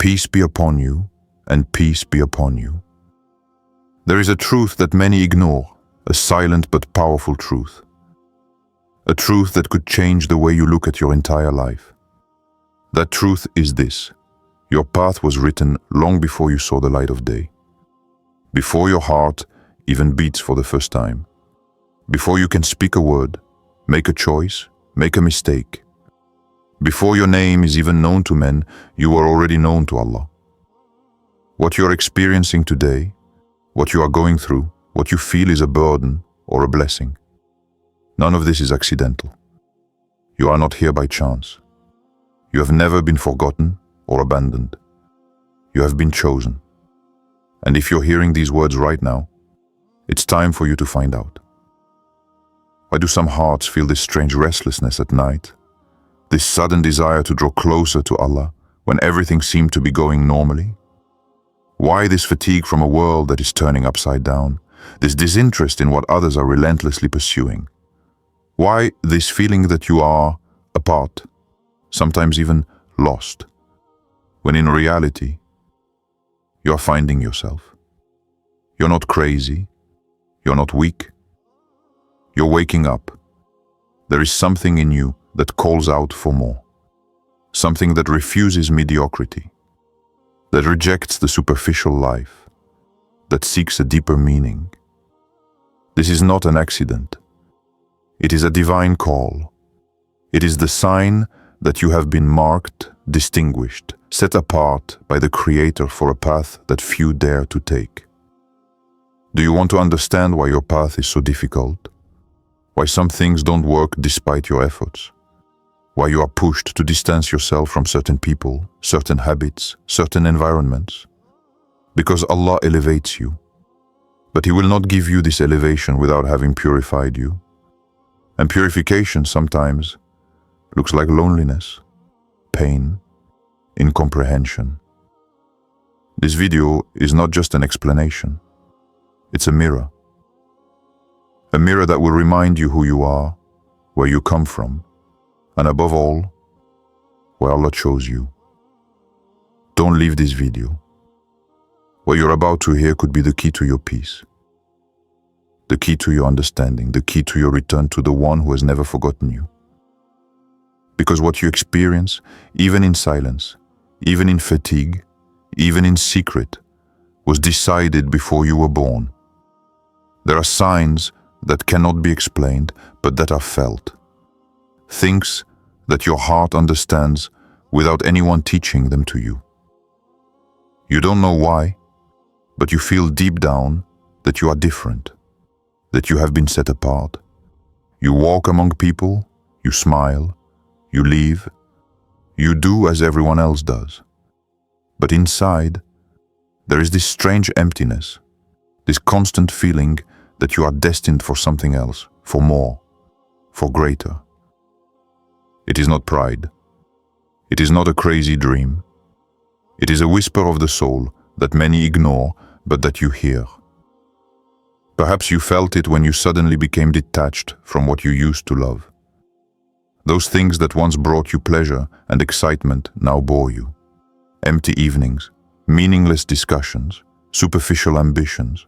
Peace be upon you, and peace be upon you. There is a truth that many ignore, a silent but powerful truth. A truth that could change the way you look at your entire life. That truth is this: your path was written long before you saw the light of day. Before your heart even beats for the first time. Before you can speak a word, make a choice, make a mistake. Before your name is even known to men, you are already known to Allah. What you are experiencing today, what you are going through, what you feel is a burden or a blessing. None of this is accidental. You are not here by chance. You have never been forgotten or abandoned. You have been chosen. And if you're hearing these words right now, it's time for you to find out. Why do some hearts feel this strange restlessness at night? This sudden desire to draw closer to Allah when everything seemed to be going normally? Why this fatigue from a world that is turning upside down? This disinterest in what others are relentlessly pursuing? Why this feeling that you are apart, sometimes even lost, when in reality, you are finding yourself? You're not crazy. You're not weak. You're waking up. There is something in you that calls out for more. Something that refuses mediocrity, that rejects the superficial life, that seeks a deeper meaning. This is not an accident. It is a divine call. It is the sign that you have been marked, distinguished, set apart by the Creator for a path that few dare to take. Do you want to understand why your path is so difficult? Why some things don't work despite your efforts? Why you are pushed to distance yourself from certain people, certain habits, certain environments? Because Allah elevates you. But He will not give you this elevation without having purified you. And purification sometimes looks like loneliness, pain, incomprehension. This video is not just an explanation. It's a mirror. A mirror that will remind you who you are, where you come from, and above all, where Allah chose you. Don't leave this video. What you're about to hear could be the key to your peace, the key to your understanding, the key to your return to the one who has never forgotten you. Because what you experience, even in silence, even in fatigue, even in secret, was decided before you were born. There are signs that cannot be explained, but that are felt. Things that your heart understands without anyone teaching them to you. You don't know why, but you feel deep down that you are different, that you have been set apart. You walk among people, you smile, you leave, you do as everyone else does. But inside, there is this strange emptiness, this constant feeling that you are destined for something else, for more, for greater. It is not pride. It is not a crazy dream. It is a whisper of the soul that many ignore, but that you hear. Perhaps you felt it when you suddenly became detached from what you used to love. Those things that once brought you pleasure and excitement now bore you. Empty evenings, meaningless discussions, superficial ambitions.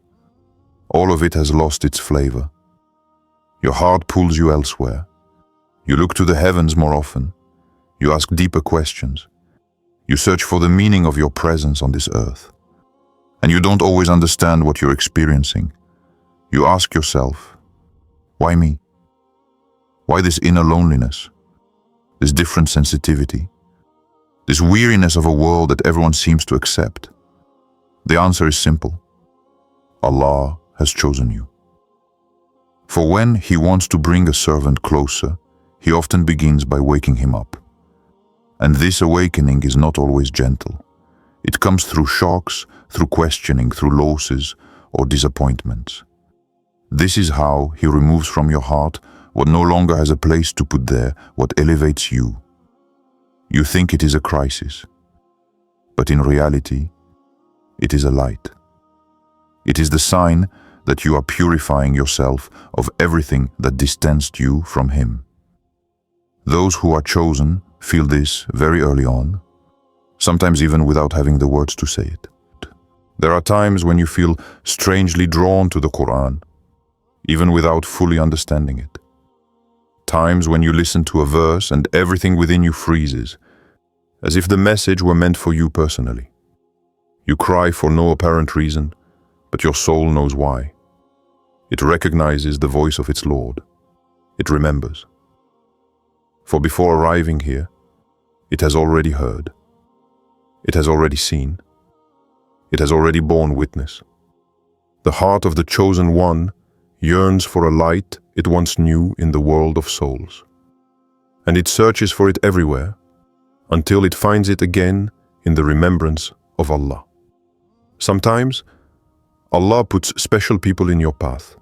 All of it has lost its flavor. Your heart pulls you elsewhere. You look to the heavens more often. You ask deeper questions. You search for the meaning of your presence on this earth. And you don't always understand what you're experiencing. You ask yourself, why me? Why this inner loneliness? This different sensitivity? This weariness of a world that everyone seems to accept? The answer is simple. Allah has chosen you. For when He wants to bring a servant closer, He often begins by waking him up. And this awakening is not always gentle. It comes through shocks, through questioning, through losses or disappointments. This is how He removes from your heart what no longer has a place to put there, what elevates you. You think it is a crisis, but in reality, it is a light. It is the sign that you are purifying yourself of everything that distanced you from Him. Those who are chosen feel this very early on. sometimes even without having the words to say it. There are times when you feel strangely drawn to the Quran, even without fully understanding it. Times when you listen to a verse and everything within you freezes, as if the message were meant for you personally. You cry for no apparent reason, but your soul knows why. It recognizes the voice of its Lord. It remembers. For before arriving here, it has already heard. It has already seen. It has already borne witness. The heart of the chosen one yearns for a light it once knew in the world of souls. And it searches for it everywhere, until it finds it again in the remembrance of Allah. Sometimes, Allah puts special people in your path.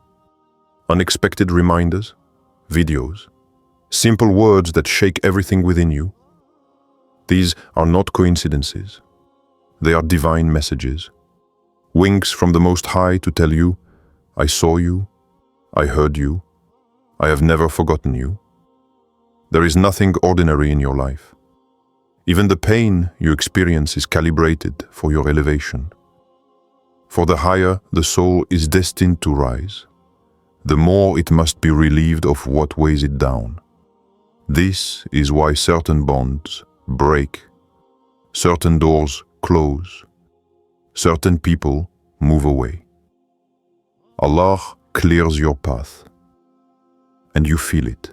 Unexpected reminders, videos, simple words that shake everything within you. These are not coincidences. They are divine messages. Winks from the Most High to tell you, I saw you, I heard you, I have never forgotten you. There is nothing ordinary in your life. Even the pain you experience is calibrated for your elevation. For the higher the soul is destined to rise, the more it must be relieved of what weighs it down. This is why certain bonds break, certain doors close, certain people move away. Allah clears your path, and you feel it.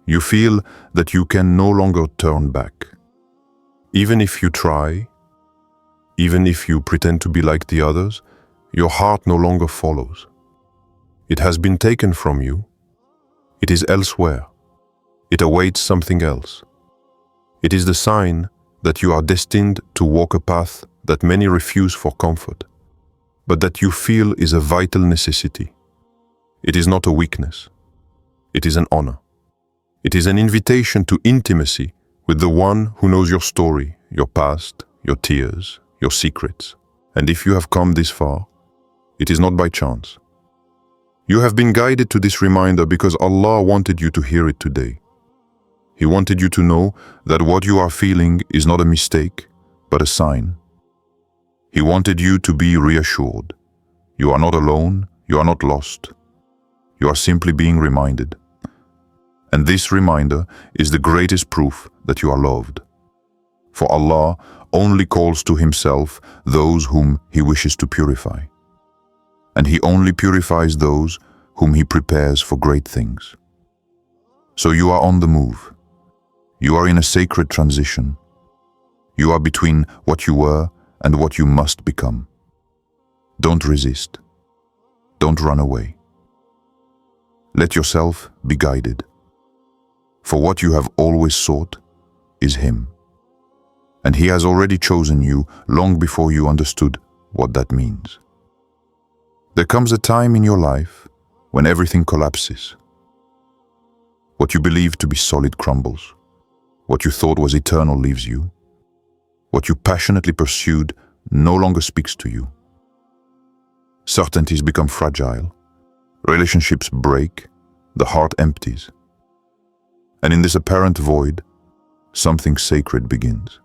You feel that you can no longer turn back. Even if you try, even if you pretend to be like the others, your heart no longer follows. It has been taken from you. It is elsewhere. It awaits something else. It is the sign that you are destined to walk a path that many refuse for comfort, but that you feel is a vital necessity. It is not a weakness. It is an honor. It is an invitation to intimacy with the one who knows your story, your past, your tears, your secrets. And if you have come this far, it is not by chance. You have been guided to this reminder because Allah wanted you to hear it today. He wanted you to know that what you are feeling is not a mistake, but a sign. He wanted you to be reassured. You are not alone, you are not lost. You are simply being reminded. And this reminder is the greatest proof that you are loved. For Allah only calls to Himself those whom He wishes to purify. And He only purifies those whom He prepares for great things. So you are on the move. You are in a sacred transition. You are between what you were and what you must become. Don't resist. Don't run away. Let yourself be guided. For what you have always sought is Him. And He has already chosen you long before you understood what that means. There comes a time in your life when everything collapses. What you believed to be solid crumbles. What you thought was eternal leaves you. What you passionately pursued no longer speaks to you. Certainties become fragile. Relationships break. The heart empties. And in this apparent void, something sacred begins.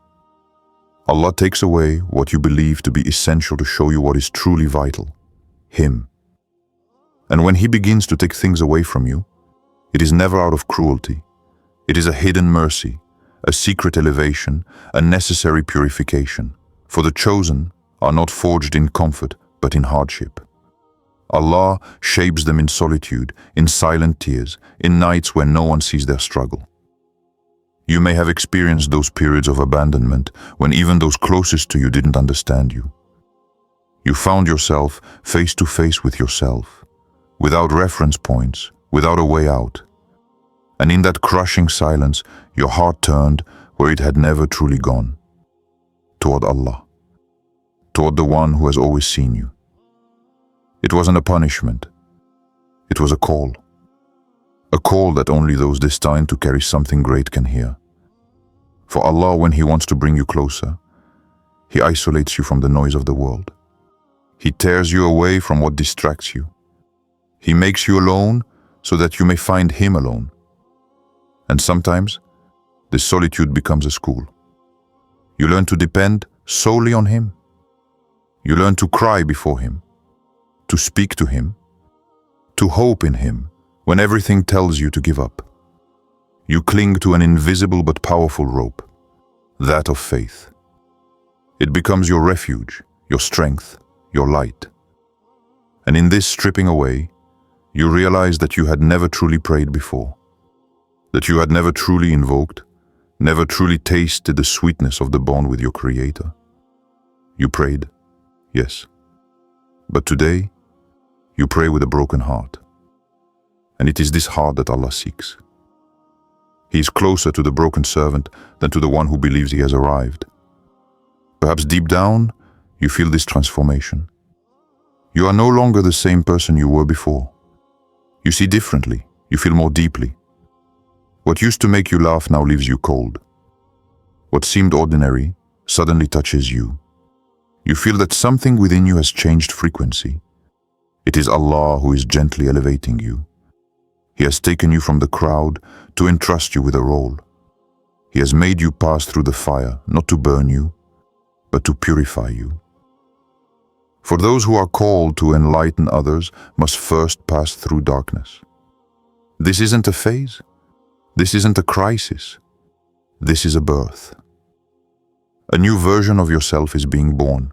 Allah takes away what you believe to be essential to show you what is truly vital, Him. And when He begins to take things away from you, it is never out of cruelty. It is a hidden mercy, a secret elevation, a necessary purification. For the chosen are not forged in comfort, but in hardship. Allah shapes them in solitude, in silent tears, in nights when no one sees their struggle. You may have experienced those periods of abandonment when even those closest to you didn't understand you. You found yourself face to face with yourself, without reference points, without a way out. And in that crushing silence, your heart turned where it had never truly gone, toward Allah, toward the one who has always seen you. It wasn't a punishment. It was a call that only those destined to carry something great can hear. For Allah, when He wants to bring you closer, He isolates you from the noise of the world. He tears you away from what distracts you. He makes you alone so that you may find Him alone. And sometimes, this solitude becomes a school. You learn to depend solely on Him. You learn to cry before Him, to speak to Him, to hope in Him when everything tells you to give up. You cling to an invisible but powerful rope, that of faith. It becomes your refuge, your strength, your light. And in this stripping away, you realize that you had never truly prayed before, that you had never truly invoked, never truly tasted the sweetness of the bond with your Creator. You prayed, yes, but today you pray with a broken heart. And it is this heart that Allah seeks. He is closer to the broken servant than to the one who believes he has arrived. Perhaps deep down, you feel this transformation. You are no longer the same person you were before. You see differently, you feel more deeply. What used to make you laugh now leaves you cold. What seemed ordinary suddenly touches you. You feel that something within you has changed frequency. It is Allah who is gently elevating you. He has taken you from the crowd to entrust you with a role. He has made you pass through the fire, not to burn you, but to purify you. For those who are called to enlighten others must first pass through darkness. This isn't a phase. This isn't a crisis. This is a birth. A new version of yourself is being born.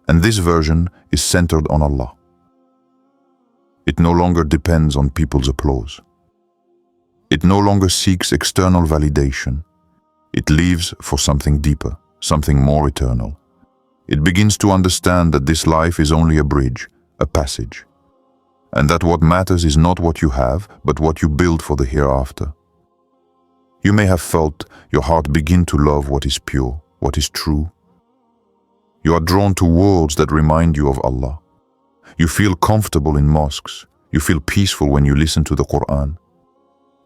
And this version is centered on Allah. It no longer depends on people's applause. It no longer seeks external validation. It lives for something deeper, something more eternal. It begins to understand that this life is only a bridge, a passage, and that what matters is not what you have, but what you build for the hereafter. You may have felt your heart begin to love what is pure, what is true. You are drawn to words that remind you of Allah. You feel comfortable in mosques. You feel peaceful when you listen to the Quran.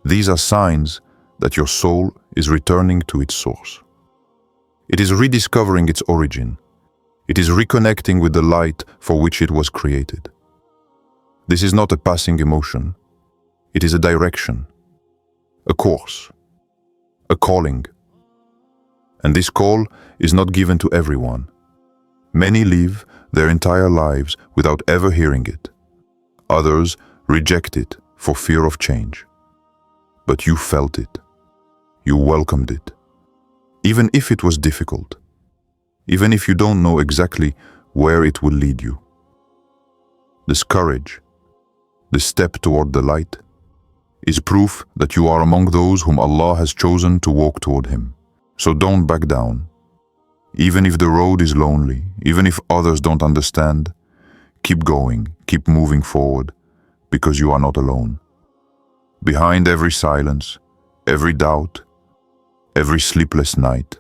These are signs that your soul is returning to its source. It is rediscovering its origin. It is reconnecting with the light for which it was created. This is not a passing emotion. It is a direction, a course, a calling. And this call is not given to everyone. Many live their entire lives without ever hearing it. Others reject it for fear of change. But you felt it. You welcomed it. Even if it was difficult. Even if you don't know exactly where it will lead you. This courage, this step toward the light, is proof that you are among those whom Allah has chosen to walk toward Him. So don't back down. Even if the road is lonely, even if others don't understand, keep going, keep moving forward, because you are not alone. Behind every silence, every doubt, every sleepless night,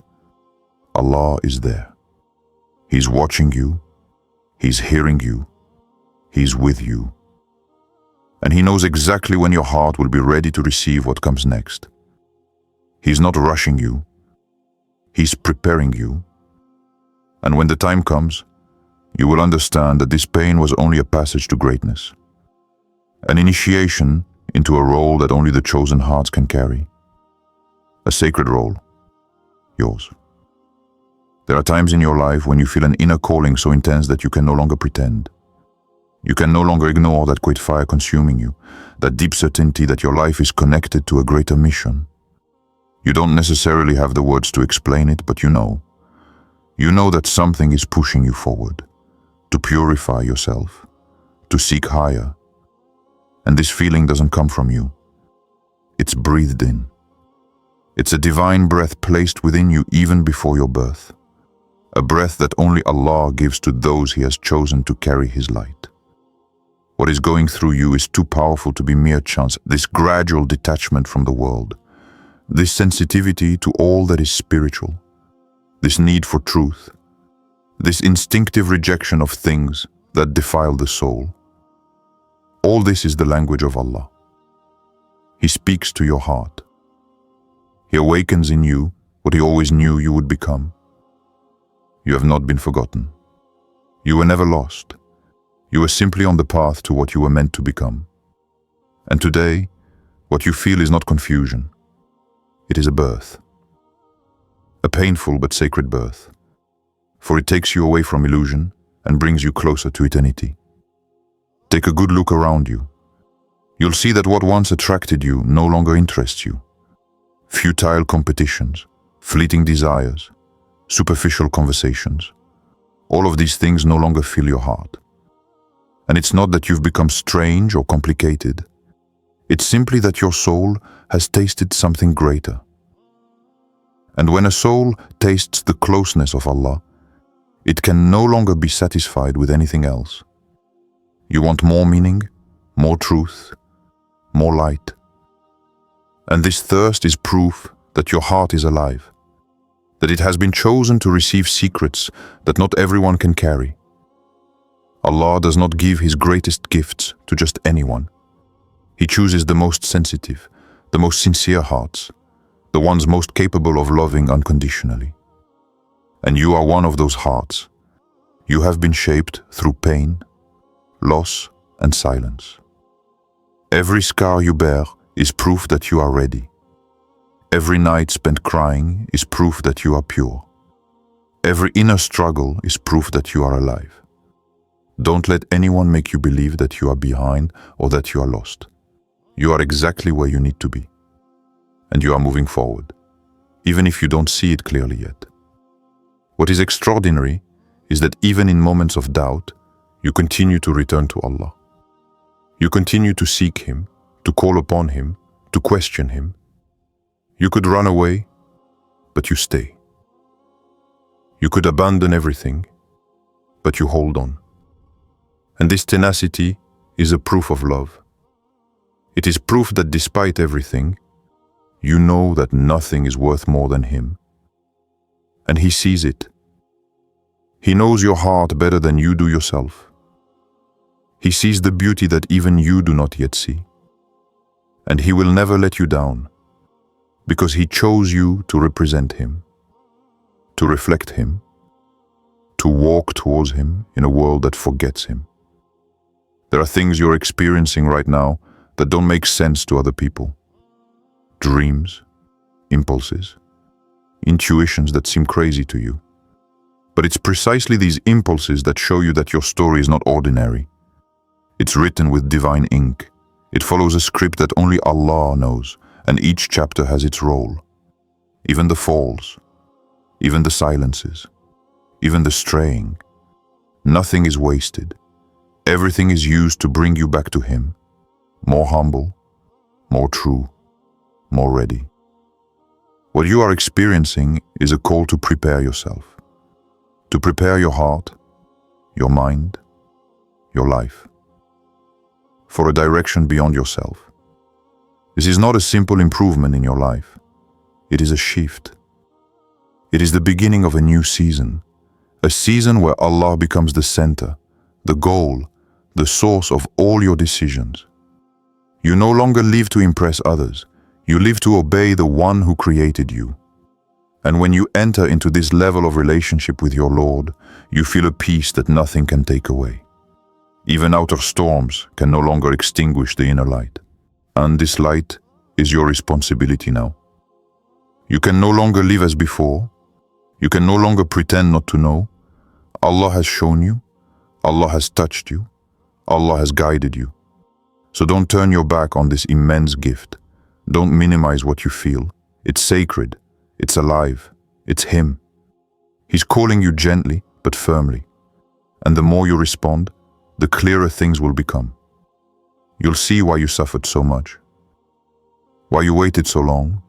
Allah is there. He's watching you, He's hearing you, He's with you. And He knows exactly when your heart will be ready to receive what comes next. He's not rushing you, He's preparing you. And when the time comes, you will understand that this pain was only a passage to greatness, an initiation into a role that only the chosen hearts can carry. A sacred role, yours. There are times in your life when you feel an inner calling so intense that you can no longer pretend. You can no longer ignore that great fire consuming you, that deep certainty that your life is connected to a greater mission. You don't necessarily have the words to explain it, but you know. You know that something is pushing you forward, to purify yourself, to seek higher. And this feeling doesn't come from you. It's breathed in. It's a divine breath placed within you even before your birth. A breath that only Allah gives to those He has chosen to carry His light. What is going through you is too powerful to be mere chance, this gradual detachment from the world, this sensitivity to all that is spiritual, this need for truth, this instinctive rejection of things that defile the soul. All this is the language of Allah. He speaks to your heart. He awakens in you what He always knew you would become. You have not been forgotten. You were never lost. You were simply on the path to what you were meant to become. And today, what you feel is not confusion. It is a birth. a painful but sacred birth, for it takes you away from illusion and brings you closer to eternity. Take a good look around you. You'll see that what once attracted you no longer interests you. Futile competitions, fleeting desires, superficial conversations, all of these things no longer fill your heart. And it's not that you've become strange or complicated. It's simply that your soul has tasted something greater. And when a soul tastes the closeness of Allah, it can no longer be satisfied with anything else. You want more meaning, more truth, more light. And this thirst is proof that your heart is alive, that it has been chosen to receive secrets that not everyone can carry. Allah does not give His greatest gifts to just anyone. He chooses the most sensitive, the most sincere hearts, the ones most capable of loving unconditionally. And you are one of those hearts. You have been shaped through pain, loss, and silence. Every scar you bear is proof that you are ready. Every night spent crying is proof that you are pure. Every inner struggle is proof that you are alive. Don't let anyone make you believe that you are behind or that you are lost. You are exactly where you need to be. And you are moving forward, even if you don't see it clearly yet. What is extraordinary is that even in moments of doubt, you continue to return to Allah. You continue to seek Him, to call upon Him, to question Him. You could run away, but you stay. You could abandon everything, but you hold on. And this tenacity is a proof of love. It is proof that despite everything, you know that nothing is worth more than Him. And He sees it. He knows your heart better than you do yourself. He sees the beauty that even you do not yet see. And He will never let you down, because He chose you to represent Him, to reflect Him, to walk towards Him in a world that forgets Him. There are things you're experiencing right now that don't make sense to other people. Dreams, impulses, intuitions that seem crazy to you. But it's precisely these impulses that show you that your story is not ordinary. It's written with divine ink. It follows a script that only Allah knows, and each chapter has its role. Even the falls, even the silences, even the straying. Nothing is wasted. Everything is used to bring you back to Him, more humble, more true, more ready. What you are experiencing is a call to prepare yourself, to prepare your heart, your mind, your life, for a direction beyond yourself. This is not a simple improvement in your life. It is a shift. It is the beginning of a new season, a season where Allah becomes the center, the goal, the source of all your decisions. You no longer live to impress others. You live to obey the One who created you. And when you enter into this level of relationship with your Lord, you feel a peace that nothing can take away. Even outer storms can no longer extinguish the inner light. And this light is your responsibility now. You can no longer live as before. You can no longer pretend not to know. Allah has shown you. Allah has touched you. Allah has guided you. So don't turn your back on this immense gift. Don't minimize what you feel. It's sacred. It's alive. It's Him. He's calling you gently but firmly. And the more you respond, the clearer things will become. You'll see why you suffered so much, why you waited so long,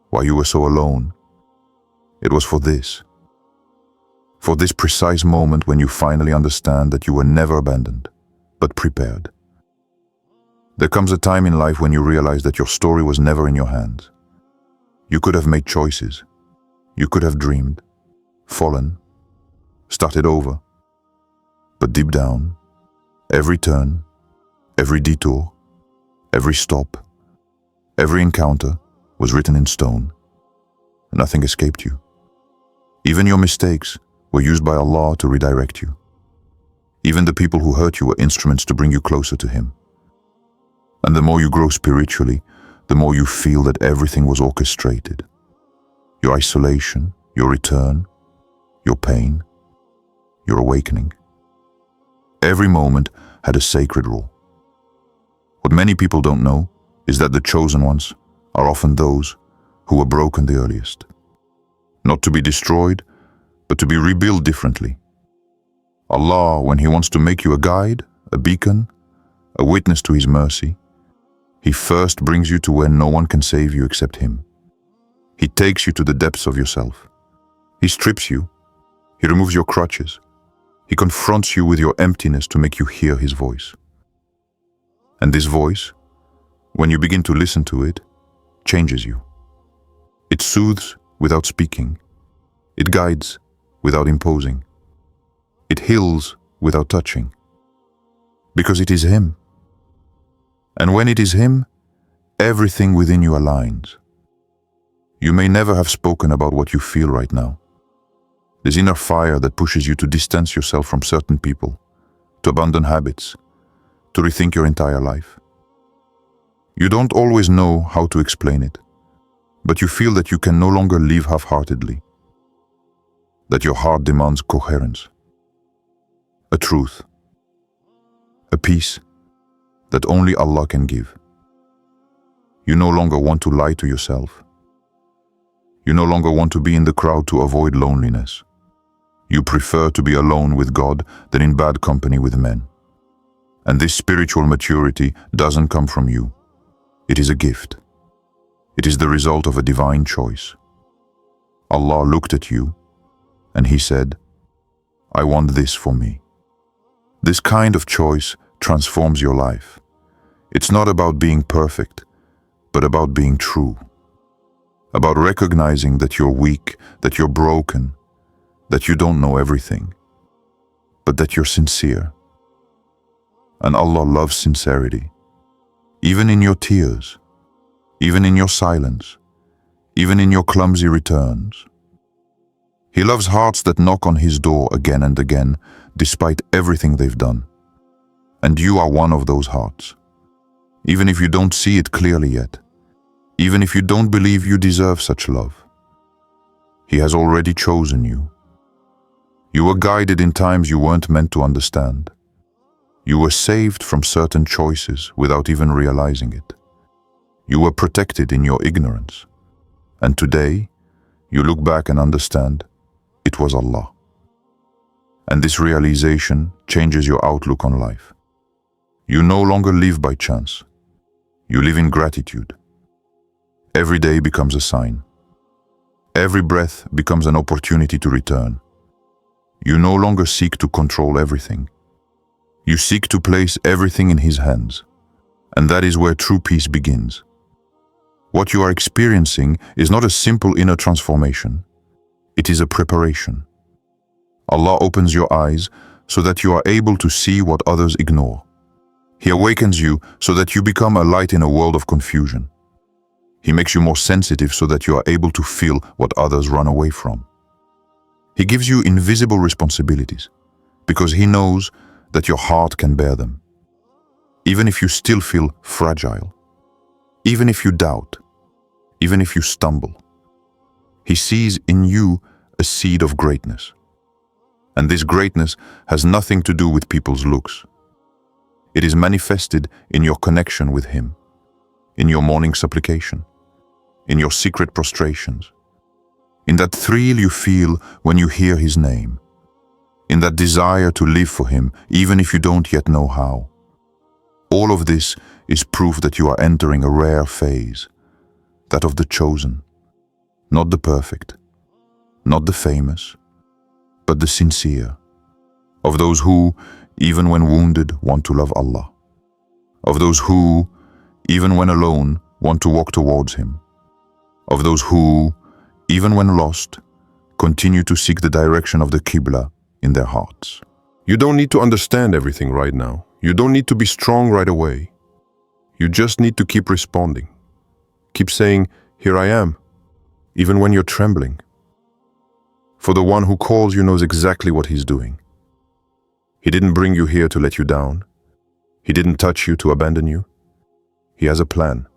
why you were so alone. It was for this precise moment when you finally understand that you were never abandoned, but prepared. There comes a time in life when you realize that your story was never in your hands. You could have made choices. You could have dreamed, fallen, started over. But deep down, every turn, every detour, every stop, every encounter was written in stone. Nothing escaped you. Even your mistakes were used by Allah to redirect you. Even the people who hurt you were instruments to bring you closer to Him. And the more you grow spiritually, the more you feel that everything was orchestrated. your isolation, your return, your pain, your awakening. Every moment had a sacred rule. What many people don't know is that the chosen ones are often those who were broken the earliest. Not to be destroyed, but to be rebuilt differently. Allah, when He wants to make you a guide, a beacon, a witness to His mercy, He first brings you to where no one can save you except Him. He takes you to the depths of yourself. He strips you. He removes your crutches. He confronts you with your emptiness to make you hear His voice. And this voice, when you begin to listen to it, changes you. It soothes without speaking. It guides without imposing. It heals without touching. Because it is Him. And when it is Him, everything within you aligns. You may never have spoken about what you feel right now. This inner fire that pushes you to distance yourself from certain people, to abandon habits, to rethink your entire life. You don't always know how to explain it, but you feel that you can no longer live half-heartedly, that your heart demands coherence, a truth, a peace that only Allah can give. You no longer want to lie to yourself. You no longer want to be in the crowd to avoid loneliness. You prefer to be alone with God than in bad company with men. And this spiritual maturity doesn't come from you. It is a gift. It is the result of a divine choice. Allah looked at you and He said, I want this for me. This kind of choice transforms your life. It's not about being perfect, but about being true. About recognizing that you're weak, that you're broken, that you don't know everything, but that you're sincere. And Allah loves sincerity, even in your tears, even in your silence, even in your clumsy returns. He loves hearts that knock on His door again and again, despite everything they've done. And you are one of those hearts. Even if you don't see it clearly yet, even if you don't believe you deserve such love, He has already chosen you. You were guided in times you weren't meant to understand. You were saved from certain choices without even realizing it. You were protected in your ignorance. And today, you look back and understand it was Allah. And this realization changes your outlook on life. You no longer live by chance. You live in gratitude. Every day becomes a sign. Every breath becomes an opportunity to return. You no longer seek to control everything. You seek to place everything in His hands. And that is where true peace begins. What you are experiencing is not a simple inner transformation. It is a preparation. Allah opens your eyes so that you are able to see what others ignore. He awakens you so that you become a light in a world of confusion. He makes you more sensitive so that you are able to feel what others run away from. He gives you invisible responsibilities because He knows that your heart can bear them. Even if you still feel fragile, even if you doubt, even if you stumble, He sees in you a seed of greatness. And this greatness has nothing to do with people's looks. It is manifested in your connection with Him, in your morning supplication, in your secret prostrations, in that thrill you feel when you hear His name, in that desire to live for Him even if you don't yet know how. All of this is proof that you are entering a rare phase, that of the chosen, not the perfect, not the famous, but the sincere, of those who, even when wounded, want to love Allah, of those who, even when alone, want to walk towards Him, of those who, even when lost, continue to seek the direction of the Qibla in their hearts. You don't need to understand everything right now. You don't need to be strong right away. You just need to keep responding. Keep saying, "Here I am," even when you're trembling. For the one who calls you knows exactly what He's doing. He didn't bring you here to let you down. He didn't touch you to abandon you. He has a plan.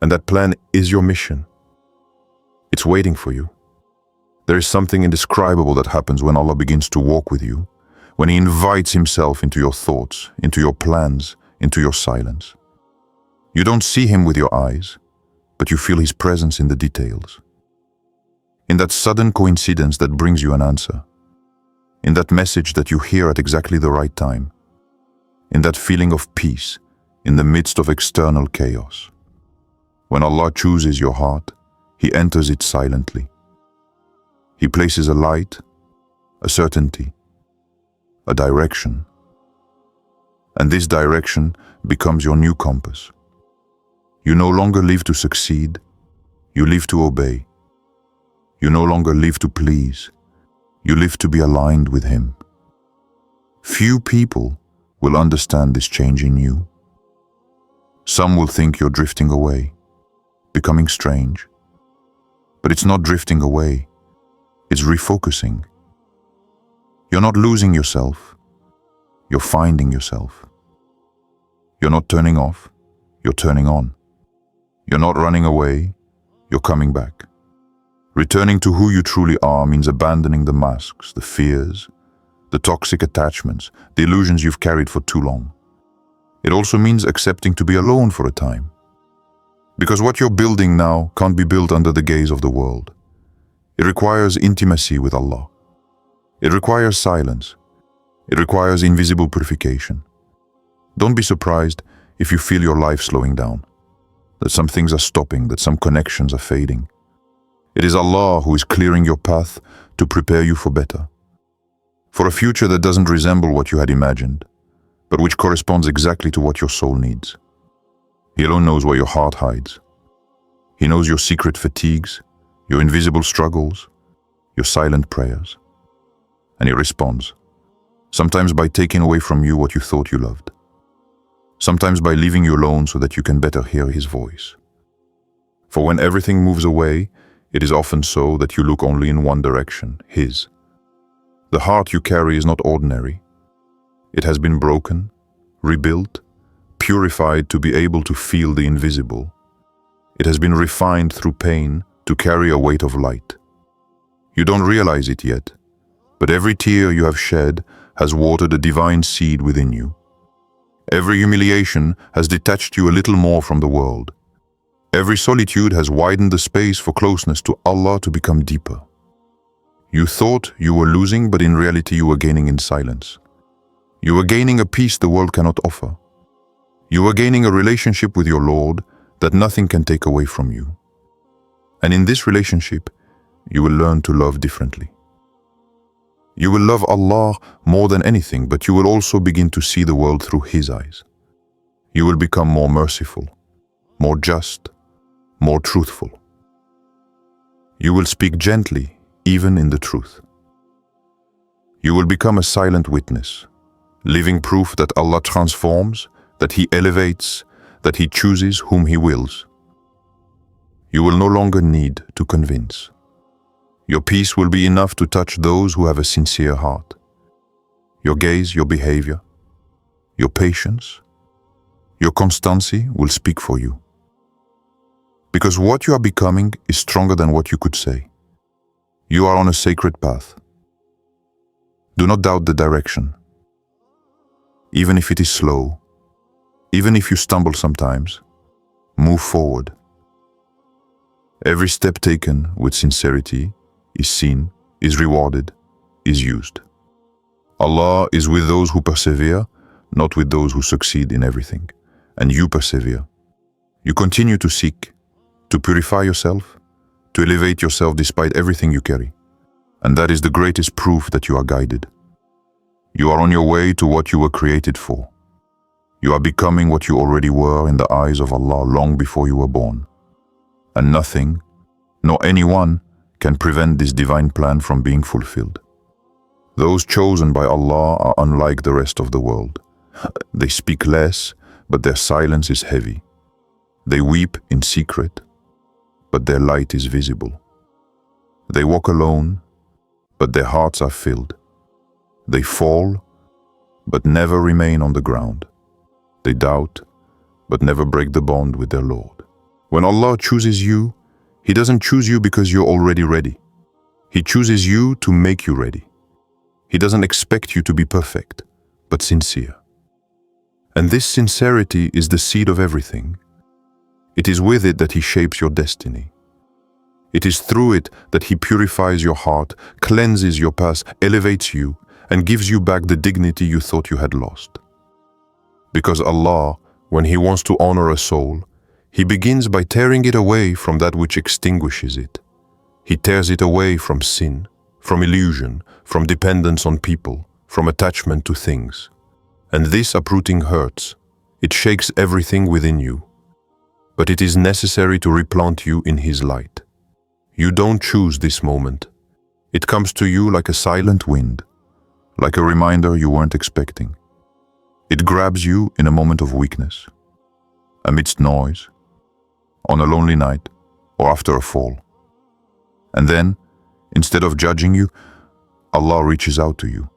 And that plan is your mission. It's waiting for you. There is something indescribable that happens when Allah begins to walk with you, when He invites Himself into your thoughts, into your plans, into your silence. You don't see Him with your eyes, but you feel His presence in the details. In that sudden coincidence that brings you an answer. In that message that you hear at exactly the right time. In that feeling of peace in the midst of external chaos. When Allah chooses your heart, He enters it silently. He places a light, a certainty, a direction. And this direction becomes your new compass. You no longer live to succeed, you live to obey. You no longer live to please, you live to be aligned with Him. Few people will understand this change in you. Some will think you're drifting away, becoming strange. But it's not drifting away, it's refocusing. You're not losing yourself, you're finding yourself. You're not turning off, you're turning on. You're not running away, you're coming back. Returning to who you truly are means abandoning the masks, the fears, the toxic attachments, the illusions you've carried for too long. It also means accepting to be alone for a time. Because what you're building now can't be built under the gaze of the world. It requires intimacy with Allah. It requires silence. It requires invisible purification. Don't be surprised if you feel your life slowing down, that some things are stopping, that some connections are fading. It is Allah who is clearing your path to prepare you for better, for a future that doesn't resemble what you had imagined, but which corresponds exactly to what your soul needs. He alone knows where your heart hides. He knows your secret fatigues, your invisible struggles, your silent prayers. And He responds, sometimes by taking away from you what you thought you loved, sometimes by leaving you alone so that you can better hear His voice. For when everything moves away, it is often so that you look only in one direction, His. The heart you carry is not ordinary. It has been broken, rebuilt, purified to be able to feel the invisible. It has been refined through pain to carry a weight of light. You don't realize it yet, but every tear you have shed has watered a divine seed within you. Every humiliation has detached you a little more from the world. Every solitude has widened the space for closeness to Allah to become deeper. You thought you were losing, but in reality you were gaining in silence. You were gaining a peace the world cannot offer. You were gaining a relationship with your Lord that nothing can take away from you. And in this relationship, you will learn to love differently. You will love Allah more than anything, but you will also begin to see the world through His eyes. You will become more merciful, more just, more truthful. You will speak gently, even in the truth. You will become a silent witness, living proof that Allah transforms, that He elevates, that He chooses whom He wills. You will no longer need to convince. Your peace will be enough to touch those who have a sincere heart. Your gaze, your behavior, your patience, your constancy will speak for you. Because what you are becoming is stronger than what you could say. You are on a sacred path. Do not doubt the direction. Even if it is slow, even if you stumble sometimes, move forward. Every step taken with sincerity is seen, is rewarded, is used. Allah is with those who persevere, not with those who succeed in everything. And you persevere. You continue to seek, to purify yourself, to elevate yourself despite everything you carry. And that is the greatest proof that you are guided. You are on your way to what you were created for. You are becoming what you already were in the eyes of Allah long before you were born. And nothing, nor anyone, can prevent this divine plan from being fulfilled. Those chosen by Allah are unlike the rest of the world. They speak less, but their silence is heavy. They weep in secret, but their light is visible. They walk alone, but their hearts are filled. They fall, but never remain on the ground. They doubt, but never break the bond with their Lord. When Allah chooses you, He doesn't choose you because you're already ready. He chooses you to make you ready. He doesn't expect you to be perfect, but sincere. And this sincerity is the seed of everything. It is with it that He shapes your destiny. It is through it that He purifies your heart, cleanses your past, elevates you, and gives you back the dignity you thought you had lost. Because Allah, when He wants to honor a soul, He begins by tearing it away from that which extinguishes it. He tears it away from sin, from illusion, from dependence on people, from attachment to things. And this uprooting hurts. It shakes everything within you. But it is necessary to replant you in His light. You don't choose this moment. It comes to you like a silent wind, like a reminder you weren't expecting. It grabs you in a moment of weakness, amidst noise, on a lonely night, or after a fall. And then, instead of judging you, Allah reaches out to you.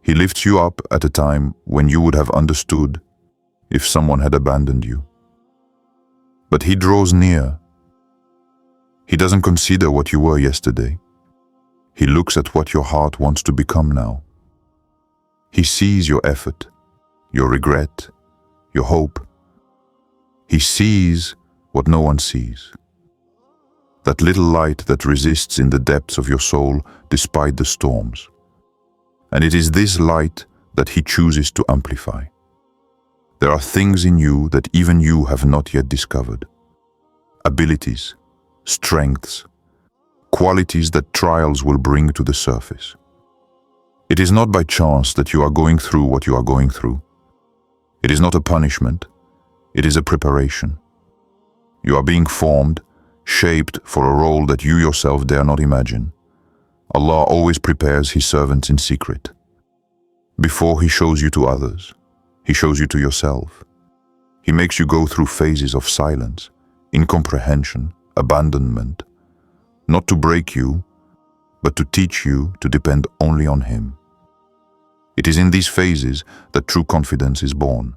He lifts you up at a time when you would have understood if someone had abandoned you. But He draws near. He doesn't consider what you were yesterday. He looks at what your heart wants to become now. He sees your effort, your regret, your hope. He sees what no one sees. That little light that resists in the depths of your soul despite the storms. And it is this light that He chooses to amplify. There are things in you that even you have not yet discovered. Abilities, strengths, qualities that trials will bring to the surface. It is not by chance that you are going through what you are going through. It is not a punishment. It is a preparation. You are being formed, shaped for a role that you yourself dare not imagine. Allah always prepares His servants in secret. Before He shows you to others, He shows you to yourself. He makes you go through phases of silence, incomprehension, abandonment, not to break you, but to teach you to depend only on Him. It is in these phases that true confidence is born,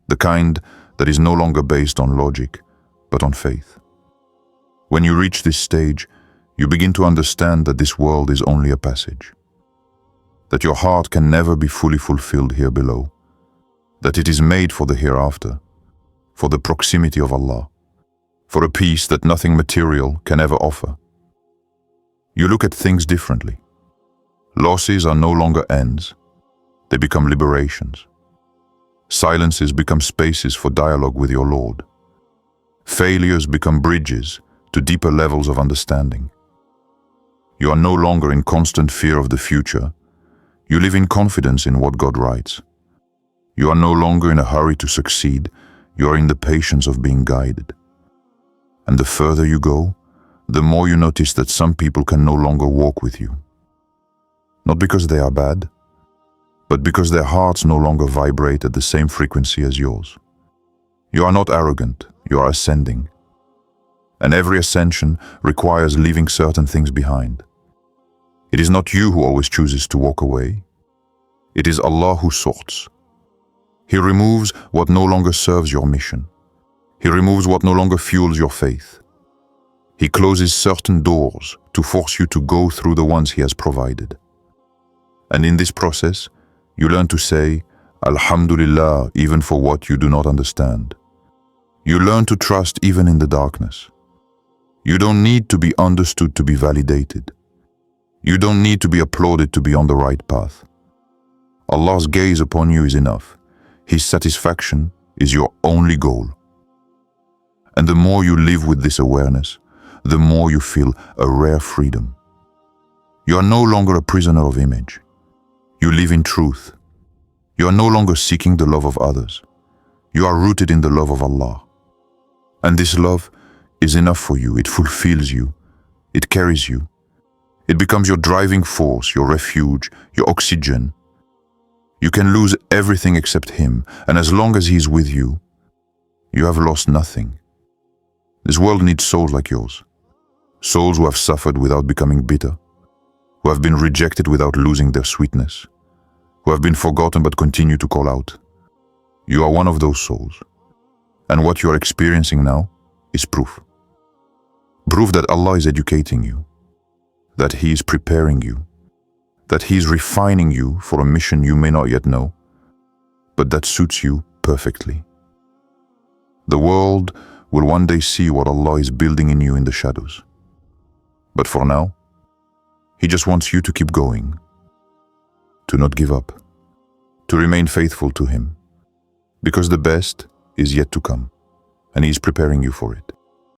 the kind that is no longer based on logic, but on faith. When you reach this stage, you begin to understand that this world is only a passage, that your heart can never be fully fulfilled here below, that it is made for the hereafter, for the proximity of Allah, for a peace that nothing material can ever offer. You look at things differently. Losses are no longer ends, they become liberations. Silences become spaces for dialogue with your Lord. Failures become bridges to deeper levels of understanding. You are no longer in constant fear of the future. You live in confidence in what God writes. You are no longer in a hurry to succeed. You are in the patience of being guided. And the further you go, the more you notice that some people can no longer walk with you. Not because they are bad, but because their hearts no longer vibrate at the same frequency as yours. You are not arrogant, you are ascending. And every ascension requires leaving certain things behind. It is not you who always chooses to walk away. It is Allah who sorts. He removes what no longer serves your mission. He removes what no longer fuels your faith. He closes certain doors to force you to go through the ones He has provided. And in this process, you learn to say, Alhamdulillah, even for what you do not understand. You learn to trust even in the darkness. You don't need to be understood to be validated. You don't need to be applauded to be on the right path. Allah's gaze upon you is enough. His satisfaction is your only goal. And the more you live with this awareness, the more you feel a rare freedom. You are no longer a prisoner of image. You live in truth. You are no longer seeking the love of others. You are rooted in the love of Allah. And this love is enough for you. It fulfills you. It carries you. It becomes your driving force, your refuge, your oxygen. You can lose everything except Him, and as long as He is with you, you have lost nothing. This world needs souls like yours. Souls who have suffered without becoming bitter, who have been rejected without losing their sweetness, who have been forgotten but continue to call out. You are one of those souls, and what you are experiencing now is proof. Prove that Allah is educating you, that He is preparing you, that He is refining you for a mission you may not yet know, but that suits you perfectly. The world will one day see what Allah is building in you in the shadows. But for now, He just wants you to keep going, to not give up, to remain faithful to Him, because the best is yet to come, and He is preparing you for it.